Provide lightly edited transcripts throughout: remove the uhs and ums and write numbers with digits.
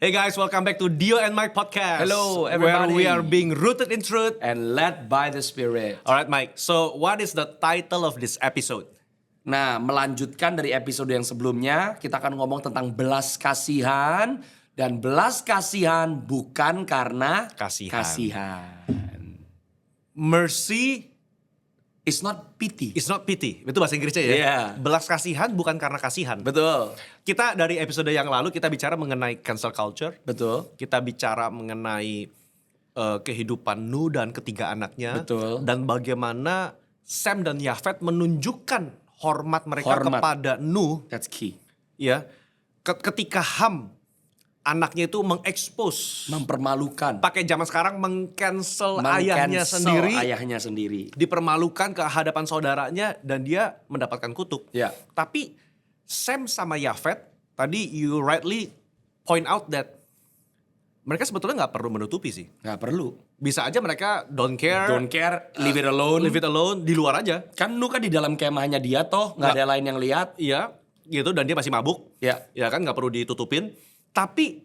Hey guys, welcome back to Dio and Mike podcast. Hello, everybody. Where we are being rooted in truth and led by the Spirit. Alright Mike, so what is the title of this episode? Nah, melanjutkan dari episode yang sebelumnya, kita akan ngomong tentang belas kasihan. Dan belas kasihan bukan karena Kasihan. Mercy is not pity. It's not pity, itu bahasa Inggrisnya ya? Yeah. Belas kasihan bukan karena kasihan. Betul. Kita dari episode yang lalu kita bicara mengenai cancel culture. Betul. Kita bicara mengenai kehidupan Nuh dan ketiga anaknya. Betul. Dan bagaimana Sem dan Yafet menunjukkan hormat mereka kepada Nuh. That's key. Ya, ketika Ham anaknya itu mengekspos, Mempermalukan. pakai zaman sekarang mengcancel ayahnya sendiri, dipermalukan ke hadapan saudaranya dan dia mendapatkan kutuk. Ya. Tapi Sem sama Yafet tadi you rightly point out that mereka sebetulnya nggak perlu menutupi sih. Nggak perlu. Bisa aja mereka don't care, Leave it alone. leave it alone, di luar aja. Kan Nuh kan di dalam kemahnya dia toh, nggak ada lain yang lihat. Iya, gitu, dan dia masih mabuk. Ya. Ya kan, nggak perlu ditutupin. Tapi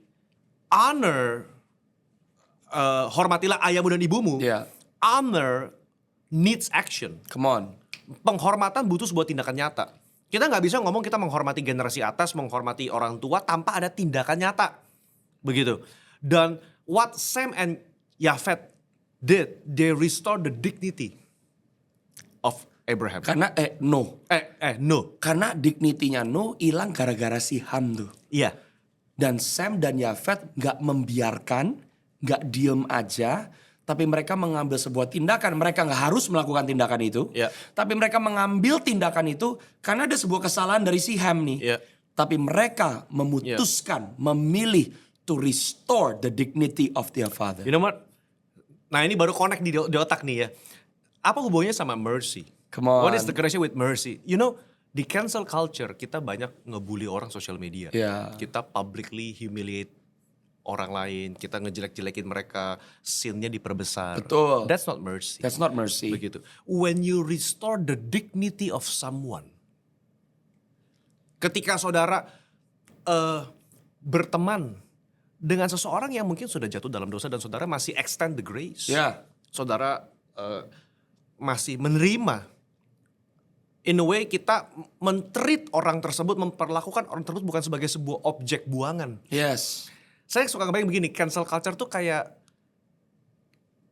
hormatilah ayahmu dan ibumu. Ya. Honor needs action. Come on. Penghormatan butuh sebuah tindakan nyata. Kita nggak bisa ngomong kita menghormati generasi atas, menghormati orang tua tanpa ada tindakan nyata. Begitu. Dan what Sem and Yafet did, they restored the dignity of Abraham. Karena no. No. Karena dignity-nya Nuh hilang gara-gara si Ham tuh. Iya. Dan Sem dan Yafet gak membiarkan, gak diem aja. Tapi mereka mengambil sebuah tindakan. Mereka gak harus melakukan tindakan itu. Yeah. Tapi mereka mengambil tindakan itu karena ada sebuah kesalahan dari si Ham nih. Yeah. Tapi mereka memutuskan, memilih to restore the dignity of their father. You know what? Nah ini baru connect di otak nih ya. Apa hubungannya sama mercy? Come on. What is the connection with mercy? You know, di cancel culture kita banyak ngebully orang sosial media. Yeah. Kita publicly humiliate orang lain. Kita ngejelek-jelekin mereka. Sin-nya diperbesar. Betul. That's not mercy. That's not mercy. Begitu. When you restore the dignity of someone. Ketika saudara berteman dengan seseorang yang mungkin sudah jatuh dalam dosa dan saudara masih extend the grace. Yeah. Saudara masih menerima. In a way kita men-treat orang tersebut, memperlakukan orang tersebut bukan sebagai sebuah objek buangan. Yes. Saya suka ngebayang begini, cancel culture tuh kayak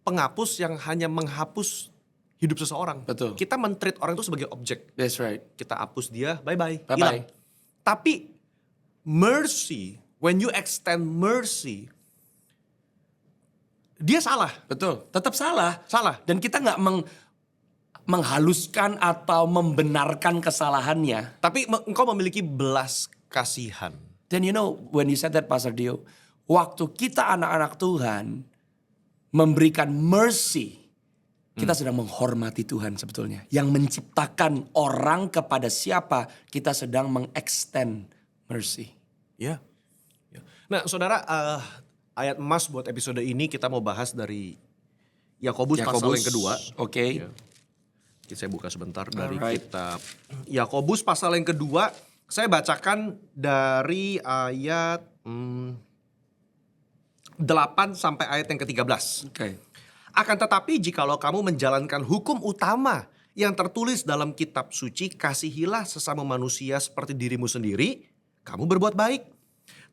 penghapus yang hanya menghapus hidup seseorang. Betul. Kita men-treat orang itu sebagai objek. That's right. Kita hapus dia, bye-bye, Bye-bye. hilang. Tapi mercy, when you extend mercy, dia salah. Betul. Tetap salah. Salah. Dan kita gak menghaluskan atau membenarkan kesalahannya. Tapi engkau memiliki belas kasihan. Then you know when you said that Pastor Dio, waktu kita anak-anak Tuhan memberikan mercy, kita sedang menghormati Tuhan sebetulnya. Yang menciptakan orang kepada siapa kita sedang mengextend mercy. Ya. Nah saudara, ayat emas buat episode ini kita mau bahas dari Yakobus pasal yang kedua. Oke. Ya. Saya buka sebentar dari Alright. kitab Yakobus pasal yang kedua. Saya bacakan dari ayat 8 sampai ayat yang ke-13. Oke. Akan tetapi jikalau kamu menjalankan hukum utama yang tertulis dalam kitab suci, kasihilah sesama manusia seperti dirimu sendiri, kamu berbuat baik.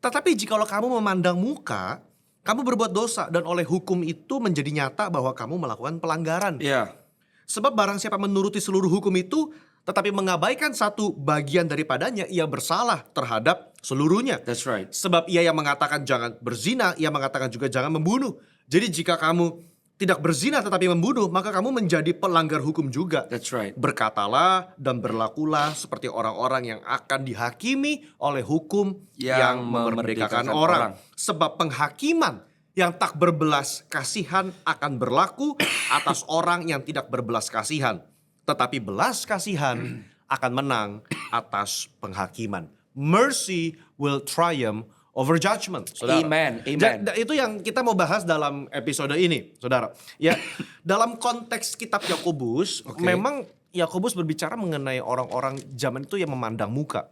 Tetapi jikalau kamu memandang muka, kamu berbuat dosa dan oleh hukum itu menjadi nyata bahwa kamu melakukan pelanggaran. Ya. Sebab barang siapa menuruti seluruh hukum itu, tetapi mengabaikan satu bagian daripadanya, ia bersalah terhadap seluruhnya. That's right. Sebab ia yang mengatakan jangan berzina, ia mengatakan juga jangan membunuh. Jadi jika kamu tidak berzina tetapi membunuh, maka kamu menjadi pelanggar hukum juga. That's right. Berkatalah dan berlakulah seperti orang-orang yang akan dihakimi oleh hukum yang memerdekakan orang. Sebab penghakiman yang tak berbelas kasihan akan berlaku atas orang yang tidak berbelas kasihan. Tetapi belas kasihan akan menang atas penghakiman. Mercy will triumph over judgment. Saudara. Amen. Amen. Itu yang kita mau bahas dalam episode ini, saudara. Ya, dalam konteks kitab Yakobus, memang Yakobus berbicara mengenai orang-orang zaman itu yang memandang muka.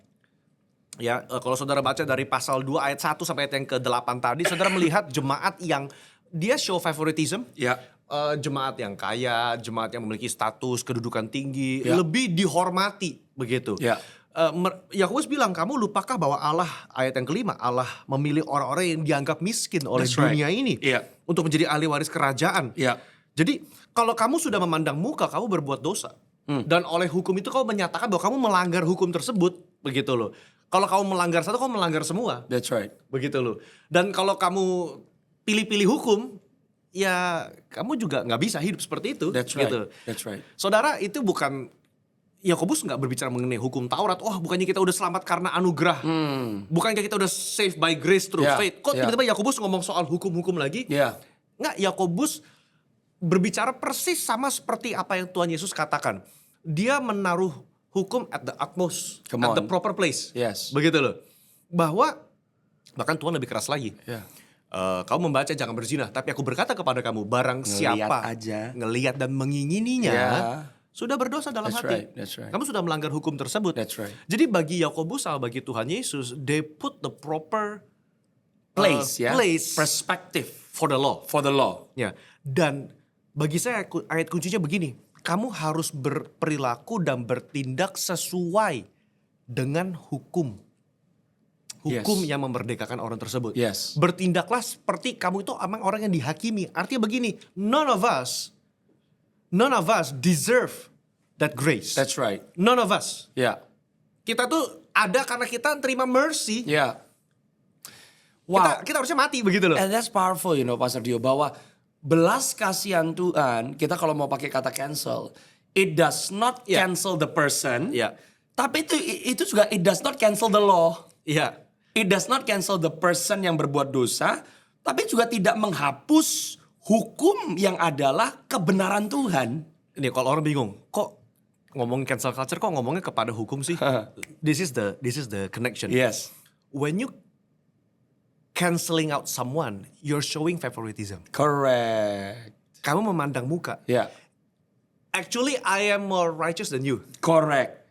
Ya, kalau saudara baca dari pasal 2 ayat 1 sampai ayat yang ke-8 tadi, saudara melihat jemaat yang dia show favoritism. Ya. Jemaat yang kaya, jemaat yang memiliki status, kedudukan tinggi, Ya. lebih dihormati begitu. Ya. Yakobus bilang, kamu lupakah bahwa Allah, ayat yang kelima, Allah memilih orang-orang yang dianggap miskin oleh That's right. dunia ini Iya. untuk menjadi ahli waris kerajaan. Ya. Jadi kalau kamu sudah memandang muka, kamu berbuat dosa. Dan oleh hukum itu kamu menyatakan bahwa kamu melanggar hukum tersebut, begitu loh. Kalau kamu melanggar satu, kamu melanggar semua. That's right. Begitu loh. Dan kalau kamu pilih-pilih hukum, ya kamu juga nggak bisa hidup seperti itu. That's right. Gitu. That's right. Saudara, itu bukan, Yakobus nggak berbicara mengenai hukum Taurat. Oh, bukannya kita udah selamat karena anugerah. Bukankah kita udah saved by grace through Yeah, faith. Kok yeah. tiba-tiba Yakobus ngomong soal hukum-hukum lagi? Ya. Nggak, Yakobus berbicara persis sama seperti apa yang Tuhan Yesus katakan. Dia menaruh hukum at the utmost, Come at the on. proper place. Yes. Begitu loh. Bahwa bahkan Tuhan lebih keras lagi. Ya. Kamu membaca jangan berzina, tapi aku berkata kepada kamu, barang Ngeliat siapa aja. ngelihat dan mengingininya, Ya. sudah berdosa dalam That's hati. right, that's right. Kamu sudah melanggar hukum tersebut. That's right. Jadi bagi Yakobus sama bagi Tuhan Yesus, they put the proper Place, ya. place Perspective for the law. for the law. Ya, dan bagi saya ayat kuncinya begini, kamu harus berperilaku dan bertindak sesuai dengan hukum. Hukum Yes. yang memerdekakan orang tersebut. Yes. Bertindaklah seperti kamu itu emang orang yang dihakimi. Artinya begini, none of us deserve that grace. That's right. None of us. Ya. Kita tuh ada karena kita terima mercy. Ya. Wow. Kita harusnya mati begitu loh. And that's powerful, Pastor Dio, bahwa belas kasihan Tuhan, kita kalau mau pakai kata cancel, it does not Yeah. cancel the person, Iya. tapi itu juga it does not cancel the law. Iya. It does not cancel the person yang berbuat dosa, tapi juga tidak menghapus hukum yang adalah kebenaran Tuhan. Ini kalau orang bingung, kok ngomongin cancel culture kok ngomongnya kepada hukum sih? This is the connection. Yes. When you canceling out someone, you're showing favoritism. Correct. Kamu memandang muka. Ya. Actually, I am more righteous than you. Correct.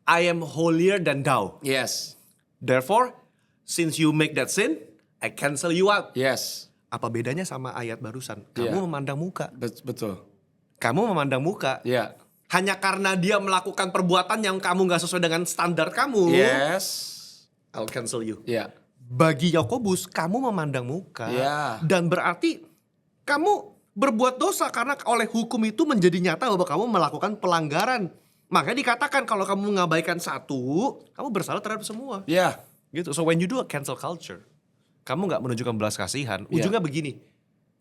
I am holier than thou. Yes. Therefore, since you make that sin, I cancel you out. Yes. Apa bedanya sama ayat barusan? Kamu Yeah. memandang muka. Betul. Kamu memandang muka. Ya. Hanya karena dia melakukan perbuatan yang kamu gak sesuai dengan standar kamu. Yes. I'll cancel you. Ya. Bagi Yakobus, kamu memandang muka. Ya. Dan berarti kamu berbuat dosa karena oleh hukum itu menjadi nyata bahwa kamu melakukan pelanggaran. Makanya dikatakan kalau kamu mengabaikan satu, kamu bersalah terhadap semua. Ya. Gitu. So when you do a cancel culture, kamu gak menunjukkan belas kasihan. Ujungnya begini,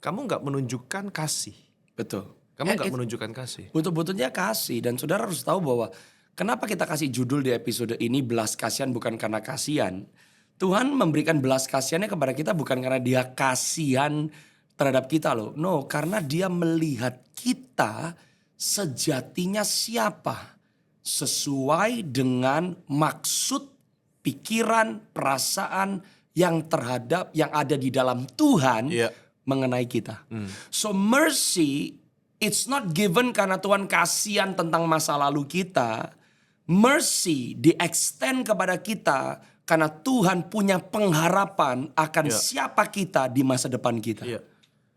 kamu gak menunjukkan kasih. Betul. Kamu gak menunjukkan kasih. Betul-betulnya kasih. Dan saudara harus tahu bahwa kenapa kita kasih judul di episode ini belas kasihan bukan karena kasihan. Tuhan memberikan belas kasihannya kepada kita bukan karena dia kasihan terhadap kita loh. No, karena dia melihat kita sejatinya siapa. Sesuai dengan maksud, pikiran, perasaan yang ada di dalam Tuhan Iya. mengenai kita. So mercy, it's not given karena Tuhan kasihan tentang masa lalu kita. Mercy di-extend kepada kita karena Tuhan punya pengharapan akan Iya. siapa kita di masa depan kita. Iya.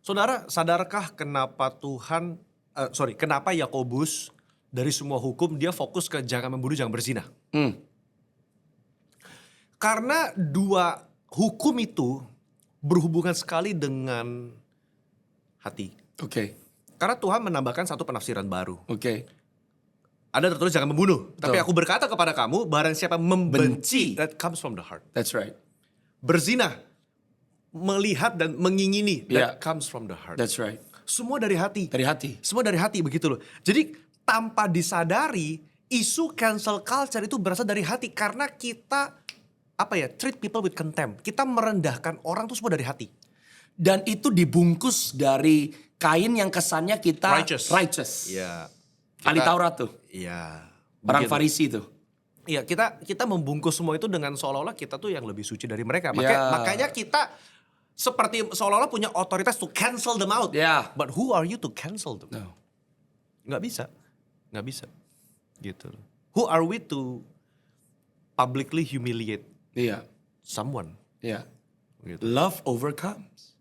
Saudara, sadarkah kenapa kenapa Yakobus dari semua hukum dia fokus ke jangan membunuh, jangan berzina? Karena dua hukum itu berhubungan sekali dengan hati. Oke. Karena Tuhan menambahkan satu penafsiran baru. Oke. Ada tertulis jangan membunuh. Tapi Betul. aku berkata kepada kamu, barang siapa membenci, that comes from the heart. That's right. Berzina, melihat dan mengingini, Yeah. that comes from the heart. That's right. Semua dari hati. Dari hati. Semua dari hati begitu loh. Jadi tanpa disadari, isu cancel culture itu berasal dari hati. Karena kita, treat people with contempt. Kita merendahkan orang tuh semua dari hati. Dan itu dibungkus dari kain yang kesannya kita righteous. Iya. Ahli Taurat tuh. Iya. Orang begitu. Farisi tuh. Iya, kita membungkus semua itu dengan seolah-olah kita tuh yang lebih suci dari mereka. Ya. Makanya kita seperti seolah-olah punya otoritas to cancel them out. Ya. But who are you to cancel them? No. Nggak bisa. Gitu. Who are we to publicly humiliate Iya. someone. Iya. Gitu. Love overcomes.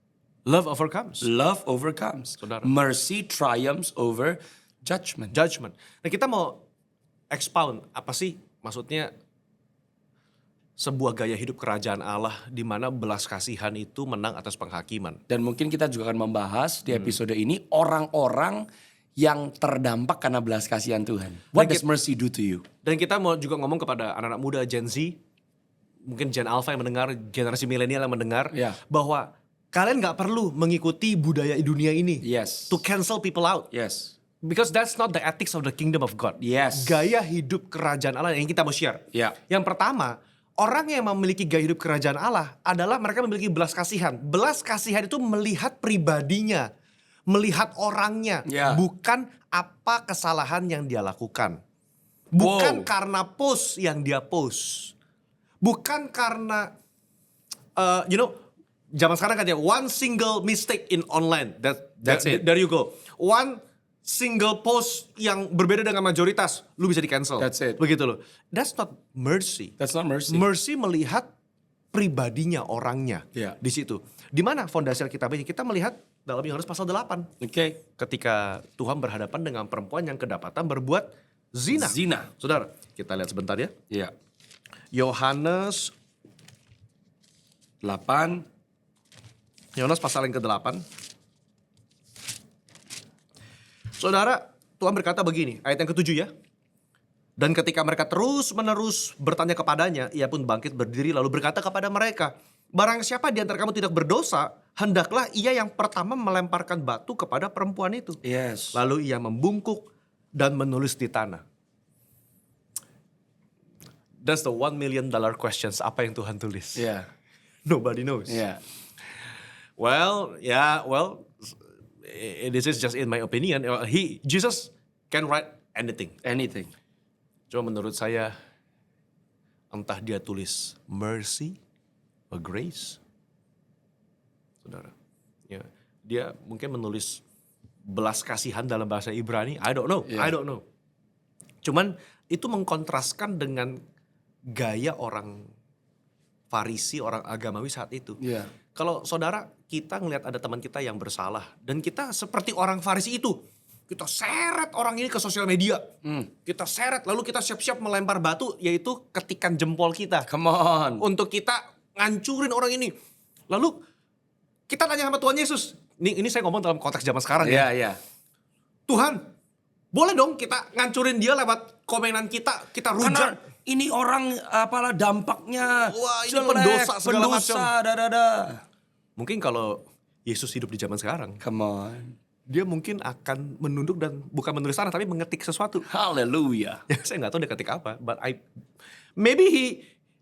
Love overcomes Love overcomes. Saudara. Mercy triumphs over judgment. judgment. Nah, kita mau expound apa sih maksudnya sebuah gaya hidup kerajaan Allah di mana belas kasihan itu menang atas penghakiman. Dan mungkin kita juga akan membahas di episode ini orang-orang yang terdampak karena belas kasihan Tuhan. What does mercy do to you? Dan kita mau juga ngomong kepada anak-anak muda Gen Z, mungkin Gen Alpha yang mendengar, generasi milenial yang mendengar, Ya. bahwa kalian gak perlu mengikuti budaya dunia ini Yes. to cancel people out. Yes. Because that's not the ethics of the kingdom of God. Yes. Gaya hidup kerajaan Allah yang kita mau share. Ya. Yang pertama, orang yang memiliki gaya hidup kerajaan Allah adalah mereka memiliki belas kasihan. Belas kasihan itu melihat pribadinya, melihat orangnya, Ya. bukan apa kesalahan yang dia lakukan. Bukan Wow. karena post yang dia post. Bukan karena, zaman sekarang katanya one single mistake in online. That's it. There you go. One single post yang berbeda dengan mayoritas, lu bisa di-cancel. That's it. Begitu loh. That's not mercy. That's not mercy. Mercy melihat pribadinya, orangnya. Yeah. Di situ. Di mana fondasi Alkitab ini? Kita melihat dalam Yohanes pasal 8. Oke. Ketika Tuhan berhadapan dengan perempuan yang kedapatan berbuat zina. Zina. Saudara, kita lihat sebentar ya. Iya. Yohanes 8. Yohanes pasal yang ke-8. Saudara, Tuhan berkata begini, ayat yang ke-7 ya. Dan ketika mereka terus-menerus bertanya kepadanya, ia pun bangkit berdiri lalu berkata kepada mereka, barang siapa di antara kamu tidak berdosa, hendaklah ia yang pertama melemparkan batu kepada perempuan itu. Yes. Lalu ia membungkuk dan menulis di tanah. That's the $1 million questions, apa yang Tuhan tulis? Iya. Nobody knows. Iya. Well, this is just in my opinion. Jesus can write anything. Anything. Cuma menurut saya, entah dia tulis mercy or grace, saudara. Ya, dia mungkin menulis belas kasihan dalam bahasa Ibrani. I don't know. Yeah. I don't know. Cuman itu mengkontraskan dengan gaya orang Farisi, orang agamawi saat itu. Iya. Kalau saudara, kita ngelihat ada teman kita yang bersalah. Dan kita seperti orang Farisi itu. Kita seret orang ini ke sosial media. Kita seret, lalu kita siap-siap melempar batu, yaitu ketikan jempol kita. Come on. Untuk kita ngancurin orang ini. Lalu kita tanya sama Tuhan Yesus. Ini saya ngomong dalam konteks zaman sekarang Iya, ya. iya. Tuhan, boleh dong kita ngancurin dia lewat komenan kita. Kita Karena rujak. ini orang apalah dampaknya Wah, ini jelek, pendosa segala pendosa, macam. Mungkin kalau Yesus hidup di zaman sekarang, Come on. dia mungkin akan menunduk dan bukan menulis tanah tapi mengetik sesuatu. Hallelujah. Ya, saya nggak tahu dia ketik apa, but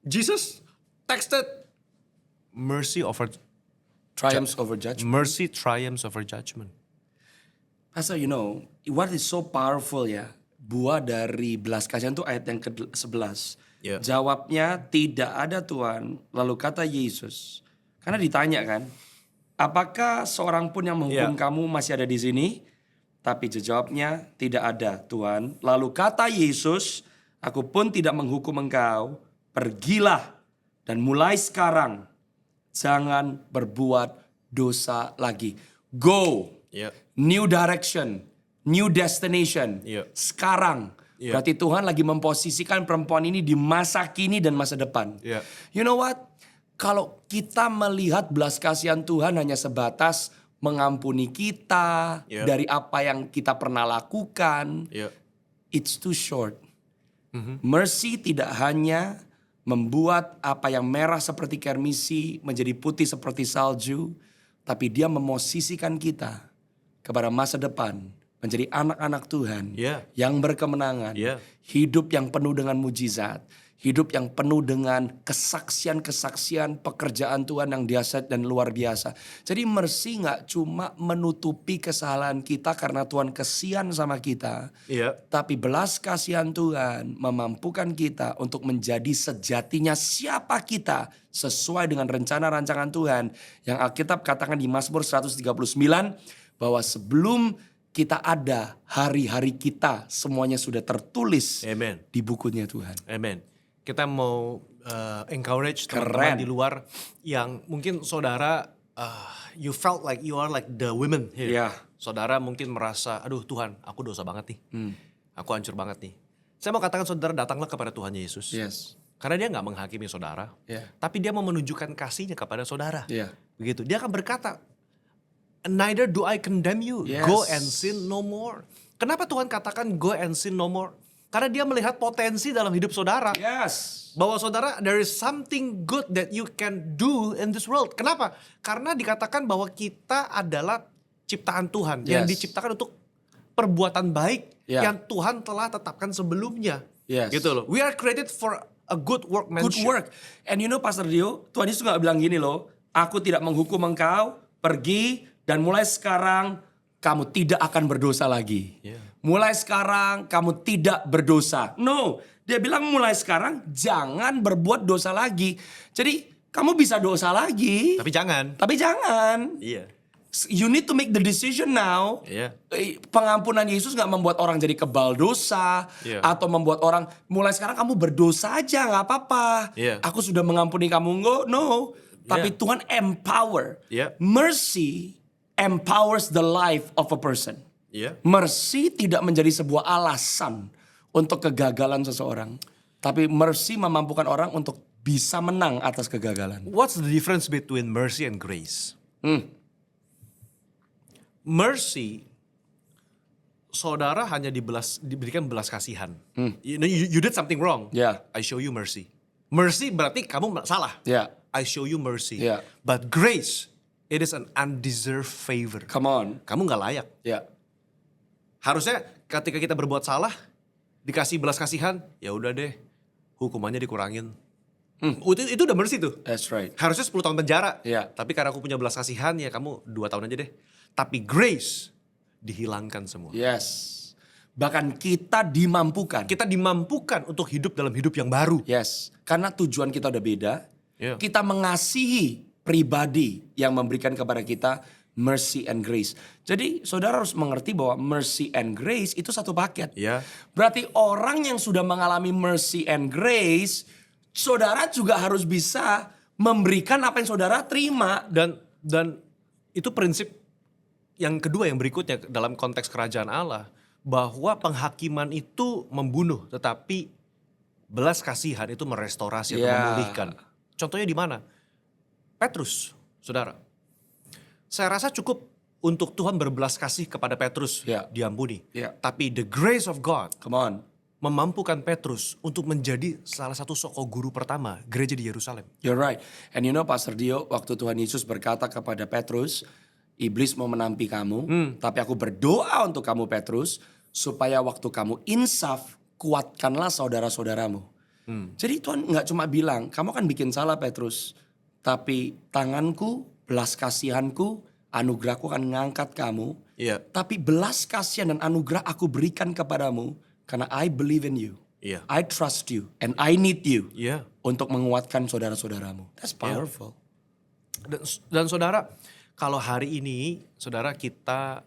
Jesus texted mercy over Triumphs over judgment. mercy triumphs over judgment. Pastor, what is so powerful ya. Buah dari belas kasihan itu ayat yang ke-11. Yeah. Jawabnya tidak ada Tuhan. Lalu kata Yesus. Karena ditanya kan. Apakah seorang pun yang menghukum Yeah. kamu masih ada di sini? Tapi jawabnya tidak ada Tuhan. Lalu kata Yesus. Aku pun tidak menghukum engkau. Pergilah. Dan mulai sekarang. Jangan berbuat dosa lagi. Go. Yeah. New direction. New destination. Iya. Sekarang. Iya. Berarti Tuhan lagi memposisikan perempuan ini di masa kini dan masa depan. Iya. You know what? Kalau kita melihat belas kasihan Tuhan hanya sebatas mengampuni kita Iya. dari apa yang kita pernah lakukan, Yeah. it's too short. Mercy tidak hanya membuat apa yang merah seperti kermisi menjadi putih seperti salju, tapi dia memosisikan kita kepada masa depan. Menjadi anak-anak Tuhan Yeah. yang berkemenangan. Yeah. Hidup yang penuh dengan mujizat. Hidup yang penuh dengan kesaksian-kesaksian pekerjaan Tuhan yang dahsyat dan luar biasa. Jadi mercy gak cuma menutupi kesalahan kita karena Tuhan kesian sama kita. Iya. Tapi belas kasihan Tuhan memampukan kita untuk menjadi sejatinya siapa kita sesuai dengan rencana rancangan Tuhan. Yang Alkitab katakan di Mazmur 139 bahwa sebelum kita ada, hari-hari kita semuanya sudah tertulis Amen. di bukunya Tuhan. Amen. kita mau encourage teman-teman di luar yang mungkin saudara you felt like you are like the women here. Yeah. Saudara mungkin merasa, aduh Tuhan, aku dosa banget nih. Aku hancur banget nih. Saya mau katakan saudara datanglah kepada Tuhan Yesus. Yes. Karena dia gak menghakimi saudara. Yeah. Tapi dia mau menunjukkan kasihnya kepada saudara. Yeah. Begitu. Dia akan berkata, neither do I condemn you. Yes. Go and sin no more. Kenapa Tuhan katakan go and sin no more? Karena dia melihat potensi dalam hidup saudara. Yes. Bahwa saudara, there is something good that you can do in this world. Kenapa? Karena dikatakan bahwa kita adalah ciptaan Tuhan. Yang Yes. diciptakan untuk perbuatan baik. Yeah. Yang Tuhan telah tetapkan sebelumnya. Yes. Gitu loh. We are created for a good workmanship. Good work. And you know Pastor Dio, Tuhan Yesus gak bilang gini loh. Aku tidak menghukum engkau, pergi dan mulai sekarang kamu tidak akan berdosa lagi. Yeah. Mulai sekarang kamu tidak berdosa. No, dia bilang mulai sekarang jangan berbuat dosa lagi. Jadi kamu bisa dosa lagi. Tapi jangan. Tapi jangan. Iya. You need to make the decision now. Iya. Pengampunan Yesus gak membuat orang jadi kebal dosa. Iya. Atau membuat orang mulai sekarang kamu berdosa aja gak apa-apa. Iya. Aku sudah mengampuni kamu. No. Tapi Iya. Tuhan empower. Iya. Mercy empowers the life of a person. Iya. Mercy tidak menjadi sebuah alasan untuk kegagalan seseorang. Tapi mercy memampukan orang untuk bisa menang atas kegagalan. What's the difference between mercy and grace? Mercy, saudara hanya diberikan belas kasihan. You did something wrong. Yeah. I show you mercy. Mercy berarti kamu salah. Yeah. I show you mercy. Yeah. But grace, it is an undeserved favor. Come on. Kamu gak layak. Ya. Harusnya ketika kita berbuat salah, dikasih belas kasihan, ya udah deh, hukumannya dikurangin. Itu udah mercy tuh. That's right. Harusnya 10 tahun penjara. Iya. Tapi karena aku punya belas kasihan, ya kamu 2 tahun aja deh. Tapi grace, dihilangkan semua. Yes. Bahkan kita dimampukan. Kita dimampukan untuk hidup dalam hidup yang baru. Yes. Karena tujuan kita udah beda. Iya. Kita mengasihi pribadi yang memberikan kepada kita mercy and grace. Jadi saudara harus mengerti bahwa mercy and grace itu satu paket. Iya. Berarti orang yang sudah mengalami mercy and grace, saudara juga harus bisa memberikan apa yang saudara terima. Dan itu prinsip yang kedua yang berikutnya dalam konteks kerajaan Allah. Bahwa penghakiman itu membunuh, tetapi belas kasihan itu merestorasi atau Yeah. memulihkan. Contohnya di mana? Petrus, saudara. Saya rasa cukup untuk Tuhan berbelas kasih kepada Petrus, Yeah. diampuni. Yeah. Tapi the grace of God Come on. memampukan Petrus untuk menjadi salah satu soko guru pertama gereja di Yerusalem. You're right. And you know Pastor Dio, waktu Tuhan Yesus berkata kepada Petrus, iblis mau menampi kamu, tapi aku berdoa untuk kamu Petrus, supaya waktu kamu insaf, kuatkanlah saudara-saudaramu. Jadi Tuhan gak cuma bilang, kamu kan bikin salah Petrus, tapi tanganku, belas kasihanku, anugerahku akan mengangkat kamu. Iya. Tapi belas kasihan dan anugerah aku berikan kepadamu, karena I believe in you. Iya. I trust you, and I need you. Iya. Untuk menguatkan saudara-saudaramu. That's powerful. Dan saudara, kalau hari ini saudara kita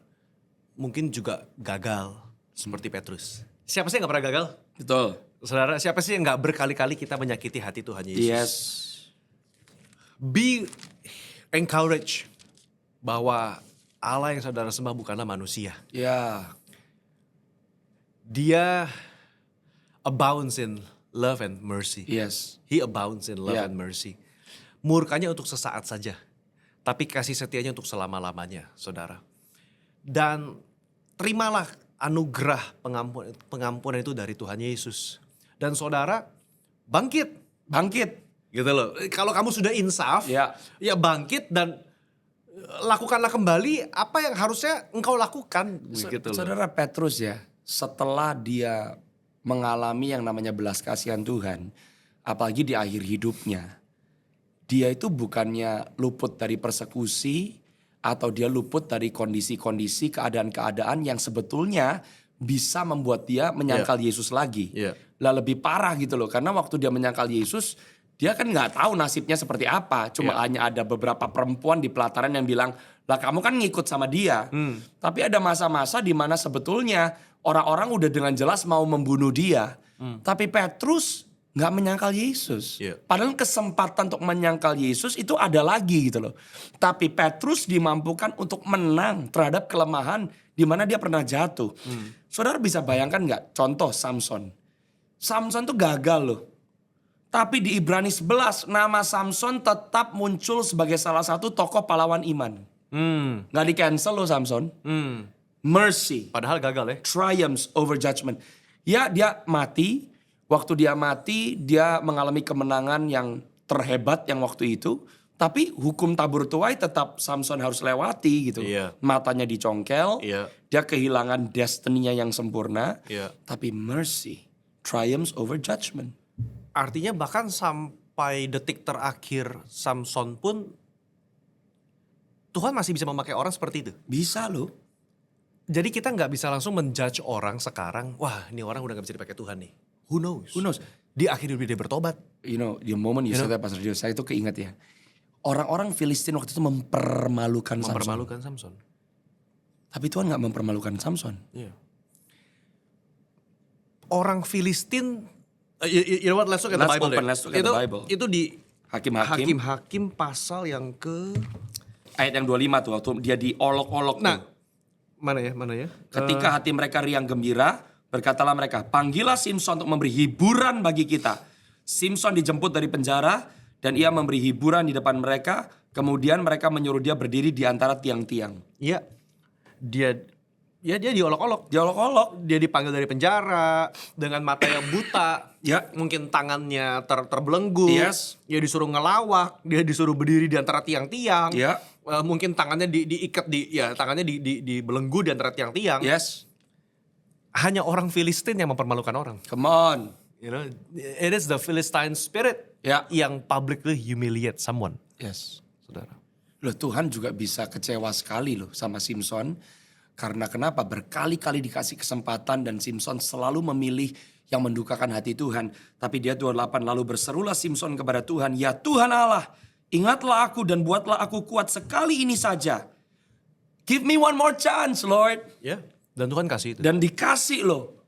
mungkin juga gagal seperti Petrus. Siapa sih yang gak pernah gagal? Betul. Saudara, siapa sih yang gak berkali-kali kita menyakiti hati Tuhan Yesus? Yes. Be encouraged bahwa Allah yang saudara sembah bukanlah manusia. Ya. Dia abounds in love and mercy. Yes. He abounds in love Yeah. and mercy. Murkanya untuk sesaat saja. Tapi kasih setianya untuk selama-lamanya, saudara. Dan terimalah anugerah pengampunan itu dari Tuhan Yesus. Dan saudara, bangkit. Bangkit. Gitu loh. Kalau kamu sudah insaf, Ya. ya bangkit dan lakukanlah kembali apa yang harusnya engkau lakukan. Gitu loh. Saudara Petrus ya, setelah dia mengalami yang namanya belas kasihan Tuhan, apalagi di akhir hidupnya, dia itu bukannya luput dari persekusi atau dia luput dari kondisi-kondisi, keadaan-keadaan yang sebetulnya bisa membuat dia menyangkal Yesus lagi. Yeah. Lah lebih parah gitu loh, karena waktu dia menyangkal Yesus, dia kan nggak tahu nasibnya seperti apa. Cuma hanya ada beberapa perempuan di pelataran yang bilang, lah kamu kan ngikut sama dia. Tapi ada masa-masa di mana sebetulnya orang-orang udah dengan jelas mau membunuh dia. Tapi Petrus nggak menyangkal Yesus. Iya. Padahal kesempatan untuk menyangkal Yesus itu ada lagi gitu loh. Tapi Petrus dimampukan untuk menang terhadap kelemahan di mana dia pernah jatuh. Saudara bisa bayangkan nggak contoh Samson. Samson tuh gagal loh. Tapi di Ibrani 11 nama Samson tetap muncul sebagai salah satu tokoh pahlawan iman. Nggak di cancel loh Samson. Mercy. Padahal gagal ya. Triumphs over judgment. Ya dia mati. Waktu dia mati, dia mengalami kemenangan yang terhebat yang waktu itu. Tapi hukum tabur tuai tetap Samson harus lewati gitu. Iya. Matanya dicongkel, Iya. dia kehilangan destiny-nya yang sempurna. Iya. Tapi mercy, triumphs over judgment. Artinya bahkan sampai detik terakhir Samson pun Tuhan masih bisa memakai orang seperti itu. Bisa loh. Jadi kita nggak bisa langsung menjudge orang sekarang. Wah, ini orang udah gak bisa dipakai Tuhan nih. Who knows? Who knows? Di akhir hidup dia bertobat. You know, the moment you said that, Pastor Dio, saya itu keinget ya. Orang-orang Filistin waktu itu mempermalukan Samson. Mempermalukan Samson. Tapi Tuhan gak mempermalukan Samson. Iya. Orang Filistin, you know what? Let's look at the Let's Bible. open, deh. let's look at the Bible. Itu di Hakim-hakim. Hakim pasal yang ke... Ayat yang 25 tuh, waktu dia diolok-olok tuh. Nah, mana ya? Ketika hati mereka riang gembira, berkatalah mereka, panggillah Simson untuk memberi hiburan bagi kita. Simson dijemput dari penjara dan ia memberi hiburan di depan mereka. Kemudian mereka menyuruh dia berdiri di antara tiang-tiang. Iya. Dia diolok-olok. Diolok-olok. Dia dipanggil dari penjara dengan mata yang buta. Ya. Mungkin tangannya terbelenggu. Yes. Dia disuruh ngelawak, dia disuruh berdiri di antara tiang-tiang. Ya. Mungkin tangannya diikat tangannya dibelenggu di antara tiang-tiang. Yes. Hanya orang Filistin yang mempermalukan orang. Come on. You know, it is the Philistine spirit Ya. yang publicly humiliate someone. Yes. Saudara. Loh Tuhan juga bisa kecewa sekali loh sama Simson. Karena kenapa? Berkali-kali dikasih kesempatan dan Simson selalu memilih yang mendukakan hati Tuhan. Tapi dia 28 lalu berserulah Simson kepada Tuhan. Ya Tuhan Allah, ingatlah aku dan buatlah aku kuat sekali ini saja. Give me one more chance Lord. Ya, dan Tuhan kasih itu. Dan dikasih loh.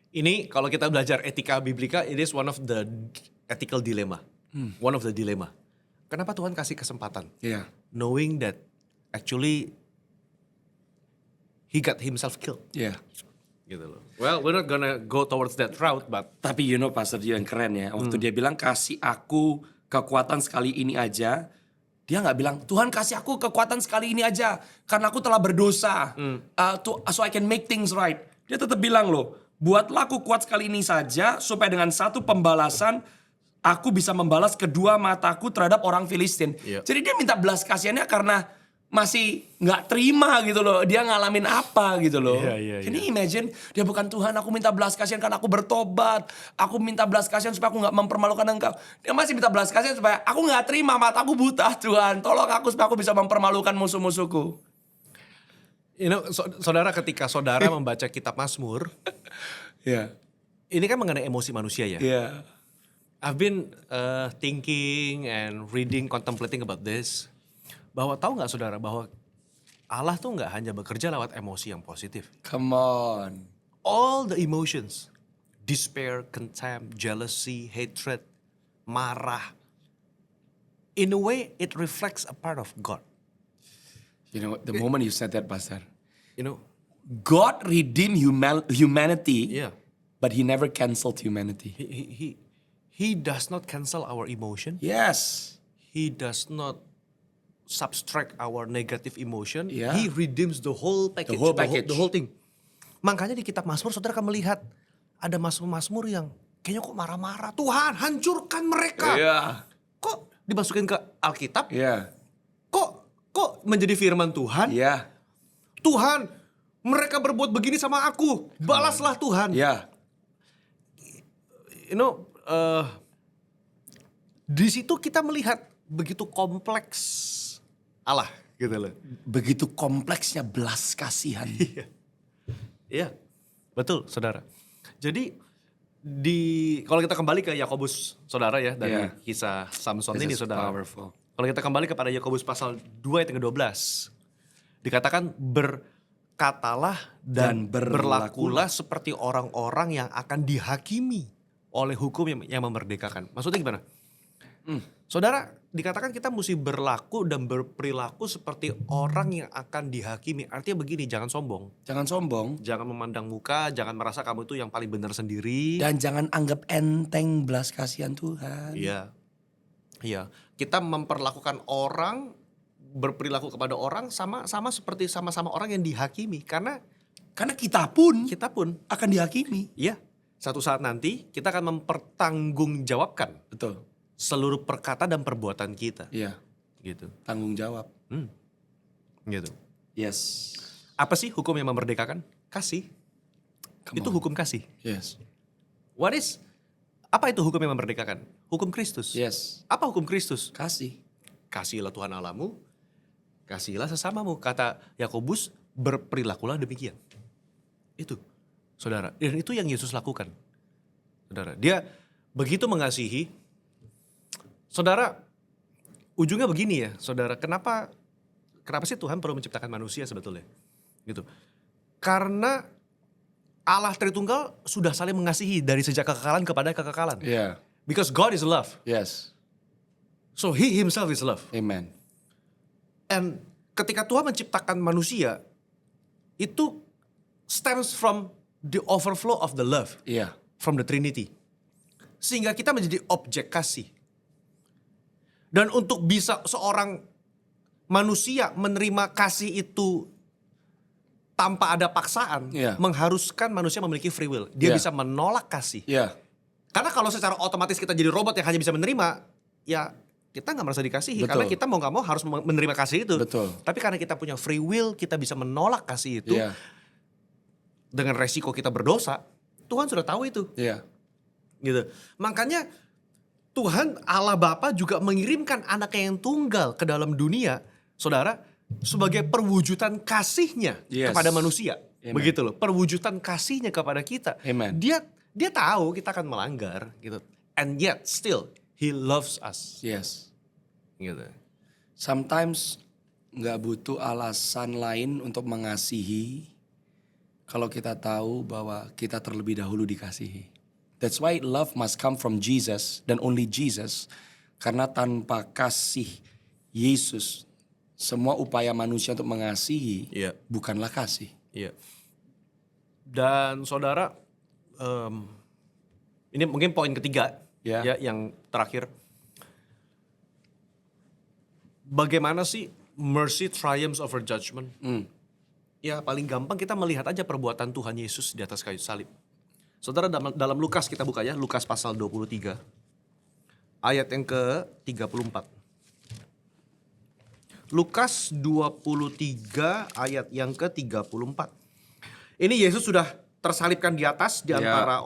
Ini kalau kita belajar etika biblika, it is one of the ethical dilemma. One of the dilemma. Kenapa Tuhan kasih kesempatan? Iya. Knowing that actually he got himself killed. Iya. Gitu loh. Well, we're not gonna go towards that route, but Tapi you know Pastor Dio yang keren ya. Waktu dia bilang kasih aku kekuatan sekali ini aja. Dia gak bilang Tuhan kasih aku kekuatan sekali ini aja. Karena aku telah berdosa. So I can make things right. Dia tetap bilang loh. Buatlah aku kuat sekali ini saja. Supaya dengan satu pembalasan. Aku bisa membalas kedua mataku terhadap orang Filistin. Iya. Jadi dia minta belas kasihannya karena masih nggak terima gitu loh. Dia ngalamin apa gitu loh. Iya, Can you imagine? Dia bukan Tuhan aku minta belas kasihan karena aku bertobat. Aku minta belas kasihan supaya aku nggak mempermalukan engkau. Dia masih minta belas kasihan supaya aku nggak terima, mataku buta Tuhan. Tolong aku supaya aku bisa mempermalukan musuh-musuhku. you know, saudara ketika saudara membaca kitab Mazmur, Iya. ini kan mengenai emosi manusia ya. Iya. I've been thinking and reading, contemplating about this. Bahwa tahu nggak saudara bahwa Allah tuh nggak hanya bekerja lewat emosi yang positif. Come on. All the emotions, despair, contempt, jealousy, hatred, marah. In a way, it reflects a part of God. You know, the moment you said that, Pastor. You know, God redeemed humanity, yeah. but he never canceled humanity. He does not cancel our emotion. Yes. He does not subtract our negative emotion. Yeah. He redeems the whole package. The whole package. The whole thing. Makanya di kitab Mazmur saudara akan melihat ada Mazmur yang kayaknya kok marah-marah. Tuhan hancurkan mereka. Iya. Kok dimasukin ke Alkitab? Iya. Kok menjadi firman Tuhan? Iya. Tuhan, mereka berbuat begini sama aku. Balaslah Tuhan. Iya. You know, di situ kita melihat begitu kompleks Allah gitu loh. Begitu kompleksnya belas kasihan. Iya, betul saudara. Jadi kalau kita kembali ke Yakobus saudara ya dari Yeah. kisah Samson This ini is saudara. powerful. Kalau kita kembali kepada Yakobus pasal 2 ayat ke-12. Dikatakan berkatalah dan Dan berlakulah berlakulah seperti orang-orang yang akan dihakimi oleh hukum yang memerdekakan. Maksudnya gimana? Saudara, dikatakan kita mesti berlaku dan berperilaku seperti orang yang akan dihakimi. Artinya begini, jangan sombong. Jangan sombong. Jangan memandang muka, jangan merasa kamu itu yang paling benar sendiri. Dan jangan anggap enteng belas kasihan Tuhan. Iya. Iya. Kita memperlakukan orang, berperilaku kepada orang sama seperti sama-sama orang yang dihakimi. Karena kita pun akan dihakimi. iya, satu saat nanti kita akan mempertanggungjawabkan Betul. seluruh perkata dan perbuatan kita. Iya. Gitu. Tanggung jawab. Gitu. Yes. Apa sih hukum yang memerdekakan? Kasih. Itu hukum kasih. Yes. Apa itu hukum yang memerdekakan? Hukum Kristus. Yes. Apa hukum Kristus? Kasih. Kasihilah Tuhan Allahmu, kasihilah sesamamu. Kata Yakobus, berperilakulah demikian. Itu, saudara. Dan itu yang Yesus lakukan. Saudara, dia begitu mengasihi. Saudara, ujungnya begini ya, saudara. Kenapa sih Tuhan perlu menciptakan manusia sebetulnya? Gitu. Karena Allah Tritunggal sudah saling mengasihi dari sejak kekekalan kepada kekekalan. Yeah. Because God is love. Yes. So He Himself is love. Amen. And ketika Tuhan menciptakan manusia, itu stems from the overflow of the love. Iya. From the Trinity. Sehingga kita menjadi objek kasih. Dan untuk bisa seorang manusia menerima kasih itu tanpa ada paksaan, mengharuskan manusia memiliki free will. Dia bisa menolak kasih. Karena kalau secara otomatis kita jadi robot yang hanya bisa menerima, ya kita gak merasa dikasihi. Betul. Karena kita mau gak mau harus menerima kasih itu. Betul. Tapi karena kita punya free will, kita bisa menolak kasih itu. Dengan resiko kita berdosa, Tuhan sudah tahu itu. Gitu. Makanya Tuhan Allah Bapa juga mengirimkan anaknya yang tunggal ke dalam dunia, saudara, sebagai perwujudan kasihnya kepada manusia. Amen. Begitu loh, perwujudan kasihnya kepada kita. Amen. Dia tahu kita akan melanggar gitu. And yet still He loves us. Yes. Gitu. Sometimes nggak butuh alasan lain untuk mengasihi kalau kita tahu bahwa kita terlebih dahulu dikasihi. That's why love must come from Jesus dan only Jesus. Karena tanpa kasih Yesus, semua upaya manusia untuk mengasihi bukanlah kasih. Dan saudara, ini mungkin poin ketiga ya yang terakhir. Bagaimana sih mercy triumphs over judgment? Ya paling gampang kita melihat aja perbuatan Tuhan Yesus di atas kayu salib. Saudara, dalam Lukas kita buka ya, Lukas pasal 23 ayat yang ke-34. Lukas 23 ayat yang ke-34. Ini Yesus sudah tersalibkan di atas di antara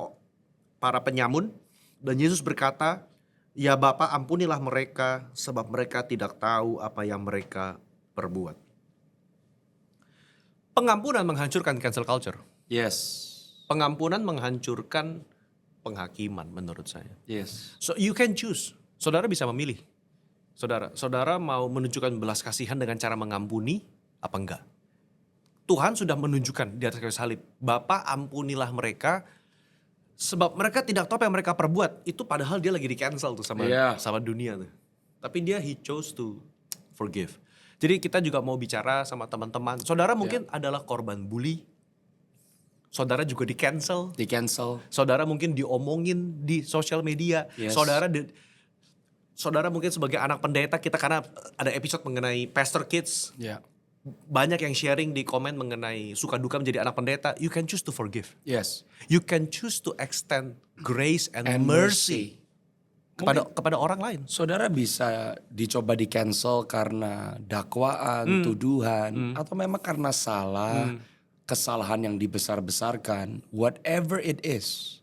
para penyamun. Dan Yesus berkata, ya Bapa, ampunilah mereka sebab mereka tidak tahu apa yang mereka perbuat. Pengampunan menghancurkan cancel culture. Yes. Pengampunan menghancurkan penghakiman menurut saya. Yes. So you can choose. Saudara bisa memilih. Saudara mau menunjukkan belas kasihan dengan cara mengampuni apa enggak? Tuhan sudah menunjukkan di atas kayu salib, Bapa ampunilah mereka sebab mereka tidak tahu apa yang mereka perbuat. Itu padahal dia lagi di cancel tuh sama dunia tuh. Tapi he chose to forgive. Jadi kita juga mau bicara sama teman-teman. Saudara mungkin adalah korban bully. Saudara juga di cancel. Saudara mungkin diomongin di sosial media. Yes. Saudara mungkin sebagai anak pendeta, kita karena ada episode mengenai pastor kids. Banyak yang sharing di komen mengenai suka duka menjadi anak pendeta. You can choose to forgive. Yes. You can choose to extend grace and mercy kepada orang lain. Saudara bisa dicoba di cancel karena dakwaan, tuduhan, atau memang karena salah, kesalahan yang dibesar-besarkan, whatever it is.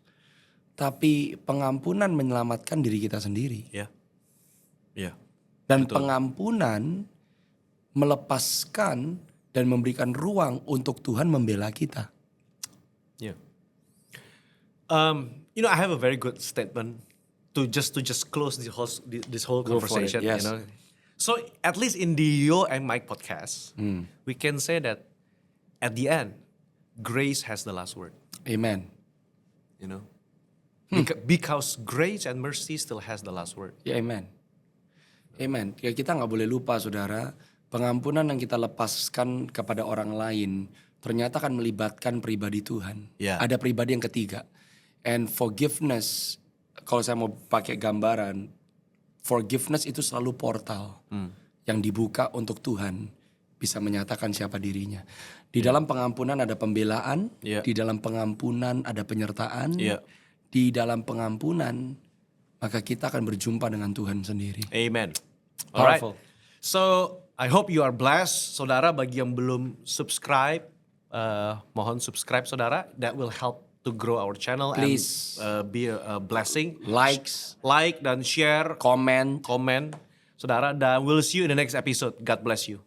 Tapi pengampunan menyelamatkan diri kita sendiri. Dan pengampunan melepaskan dan memberikan ruang untuk Tuhan membela kita. I have a very good statement to just close this whole conversation. Yes. So at least in the Yo and Mike podcast, we can say that at the end, grace has the last word. Amen. Because grace and mercy still has the last word. Ya, amen. Amen. Ya, kita nggak boleh lupa saudara, pengampunan yang kita lepaskan kepada orang lain ternyata akan melibatkan pribadi Tuhan. Ya. Ada pribadi yang ketiga. And forgiveness, kalau saya mau pakai gambaran, forgiveness itu selalu portal yang dibuka untuk Tuhan bisa menyatakan siapa dirinya. Di dalam pengampunan ada pembelaan, di dalam pengampunan ada penyertaan, di dalam pengampunan maka kita akan berjumpa dengan Tuhan sendiri. Amen. Alright. Powerful. So I hope you are blessed, saudara. Bagi yang belum subscribe, mohon subscribe, saudara. That will help to grow our channel. Please. And be a blessing. Like Dan share, comment, saudara. Dan we'll see you in the next episode. God bless you.